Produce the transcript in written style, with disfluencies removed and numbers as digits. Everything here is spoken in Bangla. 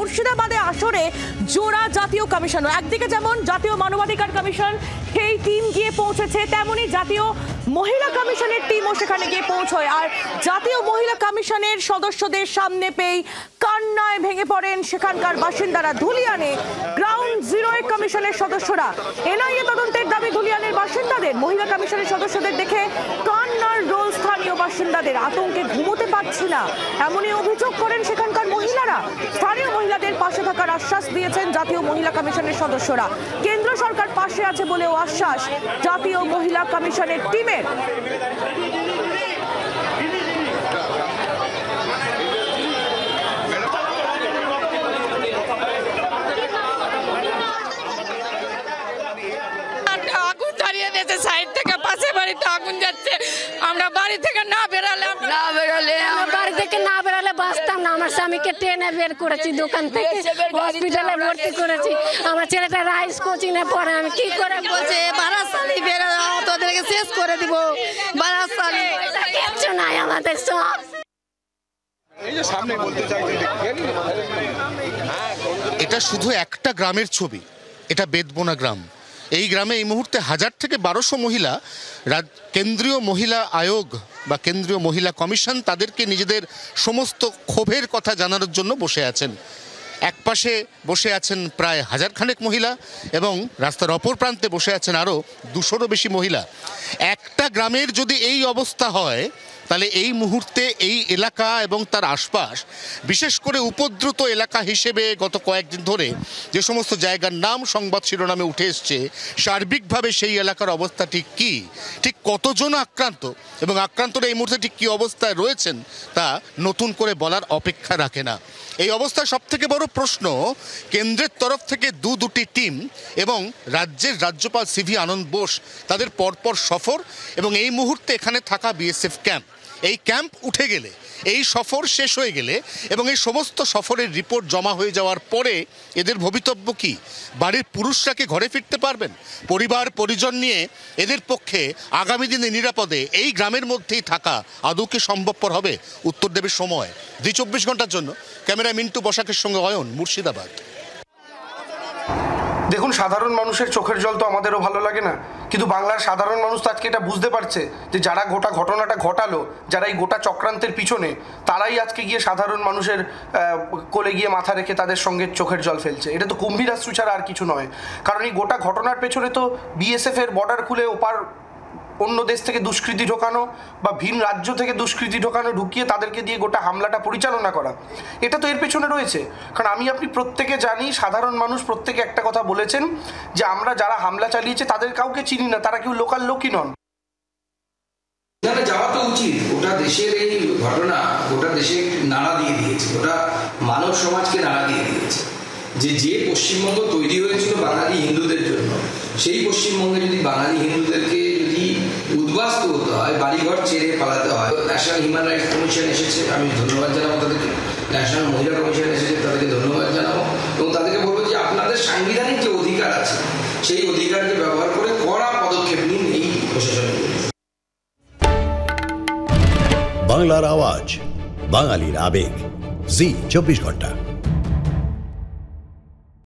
মুর্শিদাবাদে আসরে জোড়া জাতীয় কমিশন। একদিকে যেমন জাতীয় মানবাধিকার কমিশন সেই টিম গিয়ে পৌঁছেছে, তেমনি জাতীয় মহিলা কমিশনের টিমও সেখানে গিয়ে পৌঁছয়। আর জাতীয় মহিলা কমিশনের সদস্যদের সামনে পেয়ে কান্নায় ভেঙে পড়েন সেখানকার বাসিন্দারা। ধুলিয়ানে গ্রাউন্ড জিরো কমিশনের সদস্যরা এনআইএ তদন্তের দাবি ধুলিয়ানের বাসিন্দাদের। মহিলা কমিশনের সদস্যদের দেখে কান্নার রোল স্থানীয় বাসিন্দাদের। আতঙ্কে ঘুমোতে পারছি না এমনই অভিযোগ করেন সেখানকার মহিলারা। স্থানীয় মহিলাদের পাশে থাকার আশ্বাস দিয়েছেন জাতীয় মহিলা কমিশনের সদস্যরা। কেন্দ্র সরকার পাশে আছে বলেও আশ্বাস জাতীয় মহিলা কমিশনের টিমের। সাইড থেকে পাশে বাড়িতে আগুন যাচ্ছে, আমরা বাড়ি থেকে না বেরালে বাড়ি থেকে না বেরালে বাঁচতাম না। আমার স্বামীকে ট্রেনে বের করেছি, দোকান থেকে হসপিটালে ভর্তি করেছি। আমার ছেলেটা রাইস কোচিং এ পড়ে, আমি কি করে বলছে বারাসালি বেরা তোদেরকে শেষ করে দিব। বারাসালি কিচ্ছু নাই আমাদের সব। এটা শুধু একটা গ্রামের ছবি, এটা বেদবোনা গ্রাম। এই গ্রামে এই মুহূর্তে 1000 থেকে 1200 মহিলা কেন্দ্রীয় মহিলা আয়োগ বা কেন্দ্রীয় মহিলা কমিশন তাদেরকে নিজেদের সমস্ত ক্ষোভের কথা জানানোর জন্য বসে আছেন। এক পাশে বসে আছেন প্রায় 1000 খানেক মহিলা এবং রাস্তার অপর প্রান্তে বসে আছেন আরও 200-রও বেশি মহিলা। একটা গ্রামের যদি এই অবস্থা হয় তাহলে এই মুহূর্তে এই এলাকা এবং তার আশপাশ, বিশেষ করে উপদ্রুত এলাকা হিসেবে গত কয়েকদিন ধরে যে সমস্ত জায়গার নাম সংবাদ শিরোনামে উঠে এসছে, সার্বিকভাবে সেই এলাকার অবস্থা ঠিক কী, ঠিক কতজন আক্রান্ত এবং আক্রান্তরা এই মুহূর্তে ঠিক কী অবস্থায় রয়েছেন তা নতুন করে বলার অপেক্ষা রাখে না। এই অবস্থায় সবথেকে বড় প্রশ্ন, কেন্দ্রের তরফ থেকে দুটি টিম এবং রাজ্যের রাজ্যপাল সিভি আনন্দ বোস তাদের পরপর সফর এবং এই মুহূর্তে এখানে থাকা বিএসএফ ক্যাম্প, এই ক্যাম্প উঠে গেলে, এই সফর শেষ হয়ে গেলে এবং এই সমস্ত সফরের রিপোর্ট জমা হয়ে যাওয়ার পরে এদের ভবিতব্য কি? বাড়ির পুরুষরা কি ঘরে ফিরতে পারবেন? পরিবার পরিজন নিয়ে এদের পক্ষে আগামী দিনে নিরাপদে এই গ্রামের মধ্যেই থাকা আদৌ কি সম্ভবপর হবে? উত্তর দেবে সময়। 24 ঘন্টার জন্য ক্যামেরায় মিন্টু বসাকের সঙ্গে অয়ন, মুর্শিদাবাদ। দেখুন, সাধারণ মানুষের চোখের জল তো আমাদেরও ভালো লাগে না, কিন্তু বাংলার সাধারণ মানুষ তো আজকে এটা বুঝতে পারছে যে যারা গোটা ঘটনাটা ঘটালো, যারা এই গোটা চক্রান্তের পিছনে, তারাই আজকে গিয়ে সাধারণ মানুষের কোলে গিয়ে মাথা রেখে তাদের সঙ্গে চোখের জল ফেলছে। এটা তো কুম্ভীরাশ্রু ছাড়া আর কিছু নয়। কারণ এই গোটা ঘটনার পেছনে তো বিএসএফ এর বর্ডার খুলে ওপার অন্য দেশ থেকে দুষ্কৃতী ঢোকানো বা ভিন রাজ্য থেকে দুষ্কৃতী ঢোকানো, ঢুকিয়ে তাদেরকে দিয়ে গোটা হামলাটা পরিচালনা করা, এটা তো এর পেছনে রয়েছে। কারণ আপনি প্রত্যেকে জানি, সাধারণ মানুষ প্রত্যেকে একটা কথা বলেছেন যে আমরা যারা হামলা চালিয়েছে তাদের কাউকে চিনি না, তারা কেউ লোকাল লোকই নন। যাওয়া তো উচিত। গোটা দেশের এই ঘটনা গোটা দেশে নাড়া দিয়ে দিয়েছে, গোটা মানব সমাজকে নাড়া দিয়ে দিয়েছে। যে পশ্চিমবঙ্গ তৈরি হয়েছিল বাঙালি হিন্দুদের জন্য, সেই পশ্চিমবঙ্গে যদি বাঙালি হিন্দুদেরকে যদি উদ্বাস্ত হতে হয়, বাড়িঘর ছেড়ে পালাতে হয়। ন্যাশনাল হিউম্যান রাইটস কমিশন এসেছে, আমি ধন্যবাদ জানাবো তাদেরকে। ন্যাশনাল মহিলা কমিশন এসেছে, তাদেরকে ধন্যবাদ জানাবো এবং তাদেরকে বলবো যে আপনাদের সাংবিধানিক যে অধিকার আছে সেই অধিকারকে ব্যবহার করে কড়া পদক্ষেপ নিন এই প্রশাসনের। বাংলার আওয়াজ, বাঙালির আবেগ, জি 24 ঘন্টা।